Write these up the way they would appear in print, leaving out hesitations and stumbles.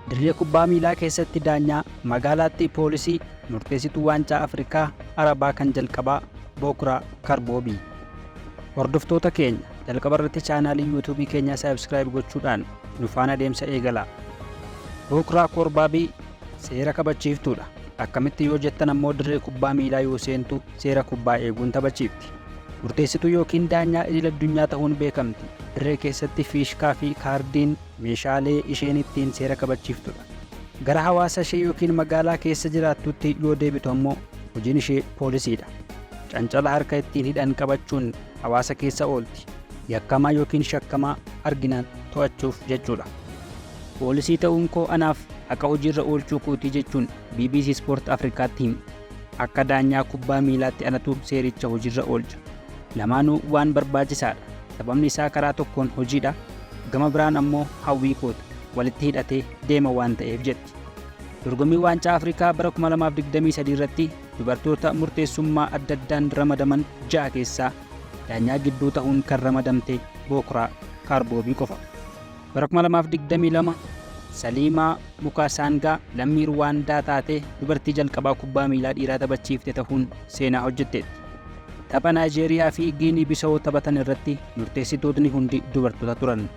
Dirree kubbaa miilaa keessatti daanyaa magaalaatti poolisii murteessituu waancaa Afrikaa Arabaa kan jalqabaa Bokuraa Karboobii. Hordoftoota keenya jalqaba irratti chaanaalii yuutuubii keenyaa saabskiraayib gochuudhaan nu faana deemsa eegalaa. Bokuraa Karboobii seera kabachiiftuudha. Akkamitti yoo jettan ammoo dirree kubbaa miilaa yoo seentu seera kubbaa eeguun taphachiifti. Murteessituu yookiin daanyaa idil addunyaa ta'uun beekamti. Dirree keessatti fiishkaa fi kaardiin meeshaalee isheen ittiin seera kabachiiftudha. Gara hawaasa ishee yookiin magaalaa keessa jiraattutti yoo deebitu ammoo hojiin ishee poolisiidha. Cancala harka ittiin hidhan qabachuun hawaasa keessa oolti. Yakkamaa yookiin shakkamaa arginaan to'achuuf jechuudha. Poolisii ta'uun koo anaaf akka hojiirra oolchuu kootii jechuun BBC Sport Afrikaatti hima. Akka daanyaa kubbaa miilaatti anatu seericha hojiirra oolcha. Lamaanuu waan barbaachisaadha. Sababni isaa karaa tokkoon hojiidha. Gama biraan ammoo hawwii koota walitti hidhatee deema waan ta'eef jetti. Dorgommii waancaa Afrikaa bara 2023 irratti dubartoota murteessummaa adda addaan ramadaman 6 keessaa daanyaa gidduu ta'uun kan ramadamte Bokuraa Karboobii qofa. Bara 2022 Saliimaa Mukaasaangaa lammii Ruwaandaa taatee dubartii jalqabaa kubbaa miilaa dhiiraa taphachiifte ta'uun seenaa hojjetteetti. Tapha Naayijeeriyaa fi Giinii Bisawoo taphatan irratti murteessitootni hundi dubartoota turan.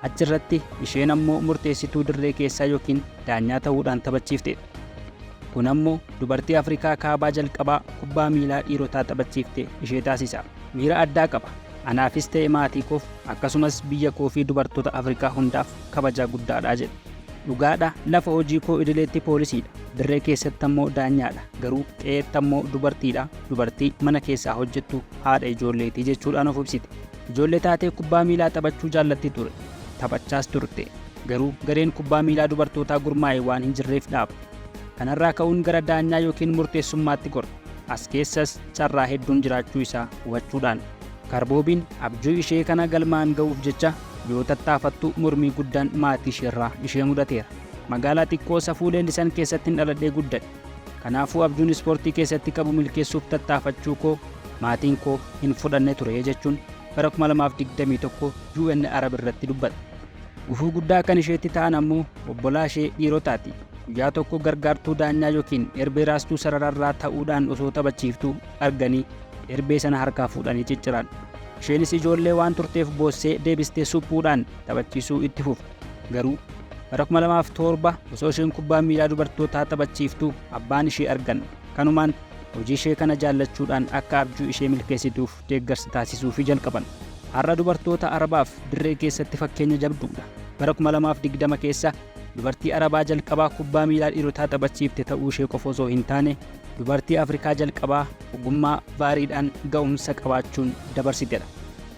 Achirratti isheen ammoo murteessituu dirree keessaa yookiin daanyaa ta'uudhaan taphachiifteedha. Kun ammoo dubartii Afrikaa kaabaa jalqabaa kubbaa miilaa dhiirotaa taphachiifte ishee taasisa. Miira addaa qaba. Anaafis ta'e maatii koof akkasumas biyya koo fi dubartoota Afrikaa hundaaf kabajaa guddaadha jedhe. Dhugaadha, lafa hojii koo idileetti poolisiidha. Dirree keessatti ammoo daanyaadha. Garuu qe'eetti ammoo dubartiidha. Dubartii mana keessaa hojjettu haadha ijoolleetii jechuudhaan of ibsite. Ijoollee taatee kubbaa miilaa taphachuu jaallatti ture. Taphachaas turte. Garuu gareen kubbaa miilaa dubartootaa gurmaa'e waan hin jirreef dhaaba. Kanarraa ka'uun gara daanyaa yookiin murteessummaatti gorra. As keessas carraa hedduun jiraachuu isaa hubachuudhaan. Karboobiin abjuu ishee kana galmaan ga'uuf jecha yoo tattaafattu mormii guddaan maatii isheerraa ishee mudateera. Magaalaa xiqqoo safuu leellisan keessatti dhaladhee guddadhe. Kanaafuu abjuun ispoortii keessatti qabu milkeessuuf tattaafachuu koo maatiin koo hin fudhanne ture jechuun bara 2021 UN Arab irratti dubbata. Gufuu guddaa kan isheetti ta'an ammoo obbolaa ishee dhiirotaati. Guyyaa tokko gargaartuu daanyaa yookiin erbee raastuu sarararraa ta'uudhaan osoo taphachiiftuu arganii erbee sana harkaa fuudhanii cicciran. Isheenis ijoollee waan turteef boossee deebistee suphuudhaan taphachiisuu itti fufte. Garuu bara 2007 osoo isheen kubbaa miilaa dubartootaa taphachiiftuu abbaan ishee argan. Kanumaan hojii ishee kana jaallachuudhaan akka abjuu ishee milkeessituuf deeggarsa taasisuufii jalqaban. Har'a dubartoota Arabaaf dirree keessatti fakkeenya jabduudha. Bara 2020 keessa dubartii Arabaa jalqabaa kubbaa miilaa dhiirotaa taphachiifte ta'uu ishee qofa osoo hin taane dubartii Afrikaa jalqabaa ogummaa vaariidhaan ga'umsa qabaachuun dabarsitedha.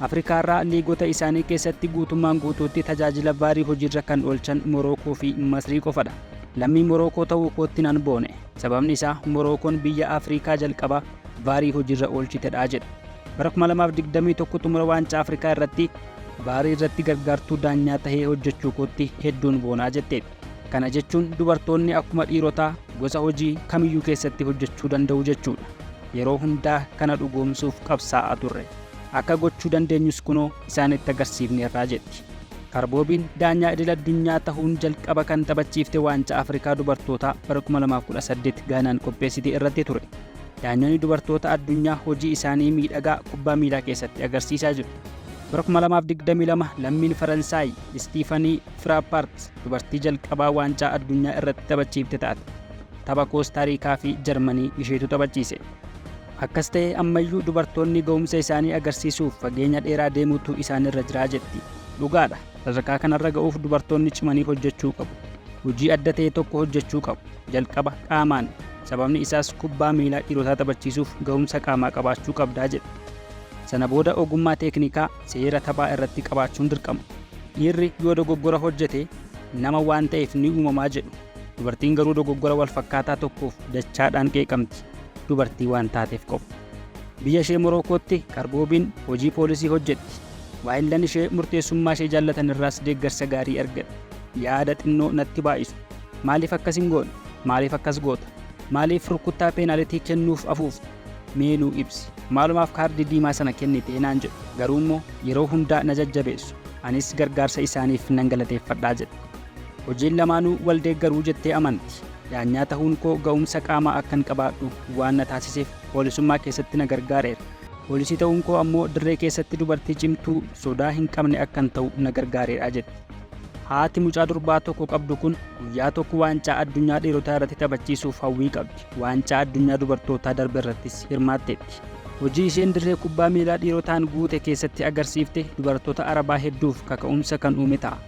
Afrikaarraa liigota isaanii keessatti guutummaan guutuutti tajaajila vaarii hojiirra kan oolchan Morookoo fi Masrii qofadha. Lammii Morookoo ta'uu kootti nan boone. Sababni isaa Morookoon biyya Afrikaa jalqabaa vaarii hojiirra oolchitedha jedha. Bara 2021 xumura waancaa Afrikaa irratti vaarii irratti gargaartuu daanyaa tahee hojjechuu kootti hedduun boonaa jetteetti. Kana jechuun dubartoonni akkuma dhiirotaa gosa hojii kamiyyuu keessatti hojjechuu danda'u jechuudha. Yeroo hundaa kana dhugoomsuuf qabsaa'aa turre. Akka gochuu dandeenyus kunoo isaanitti agarsiifneerraa jetti. Karboobiin daanyaa idil addunyaa ta'uun jalqaba kan taphachiifte waancaa Afrikaa dubartootaa bara 2018 Gaanaan qopheessite irratti ture. Daanyoonni dubartoota addunyaa hojii isaanii miidhagaa kubbaa miilaa keessatti agarsiisaa jiru. Bara 2022 lammiin Faransaay Istiifanii Firaapaart dubartii jalqabaa waancaa addunyaa irratti taphachiifte taate. Tapha Koostaariikaa fi Jarmanii isheetu taphachiise. Akkas ta'e ammayyuu dubartoonni ga'umsa isaanii agarsiisuuf fageenya dheeraa deemuutu isaanirra jiraa jetti. Dhugaadha. Sadarkaa kanarra ga'uuf dubartoonni cimanii hojjechuu qabu. Hojii adda ta'e tokko hojjechuu qabu. Jalqaba qaamaan. Sababni isaas kubbaa miilaa dhiirotaa taphachiisuuf ga'umsa qaamaa qabaachuu qabdaa jedha. Sana booda ogummaa teeknikaa seera taphaa irratti qabaachuun dirqama. Dhiirri yoo dogoggora hojjete nama waan ta'eef ni uumamaa jedhu. Dubartiin garuu dogoggora wal fakkaataa tokkoof dachaadhaan qeeqamti. Dubartii waan taateef qofa. Biyya ishee Morokootti Karboobiin hojii poolisii hojjetti. Waayillan ishee murteessummaa ishee jaallatan irraas deeggarsa gaarii argata. Yaada xinnoo natti baay'isu. Maaliif akkas hin goone? Maaliif akkas goota? Maaliif rukuttaa peenaalitii kennuuf afuufta? Meenuu ibsi. Maalumaaf kaardii diimaa sana kennite naan jedhu. Garuu immoo yeroo hundaa na jajjabeessu. Anis gargaarsa isaaniif nan galateeffadhaa jedha. Hojiin lamaanuu wal deeggaruu jettee amanti. Daanyaa ta'uun koo ga'umsa qaamaa akkan qabaadhu waan na taasiseef poolisummaa keessatti na gargaareera. Poolisii ta'uun koo ammoo dirree keessatti dubartii cimtuu sodaa hin qabne akkan ta'u na gargaareera jetti. Haati mucaa durbaa tokko qabdu kun guyyaa tokko waancaa addunyaa dhiirotaa irratti taphachiisuuf hawwii qabdi. Waancaa addunyaa dubartootaa darbe irrattis hirmaatteetti. Hojii isheen dirree kubbaa miilaa dhiirotaan guute keessatti agarsiifte dubartoota Arabaa hedduuf kaka'umsa kan uume ta'a.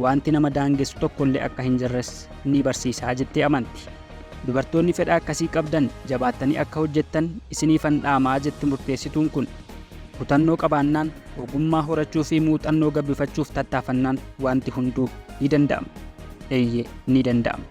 Wanti nama daangessu tokkollee akka hin jirres ni barsiisa jettee amanti. Dubartoonni fedha akkasii qabdan jabaattanii akka hojjettan isiniifan dhaamaa jetti murteessituun kun. Kutannoo qabaannaan, ogummaa horachuu fi muuxannoo gabbifachuuf tattaafannaan wanti hunduu ni danda'ama. Eeyyee ni danda'ama.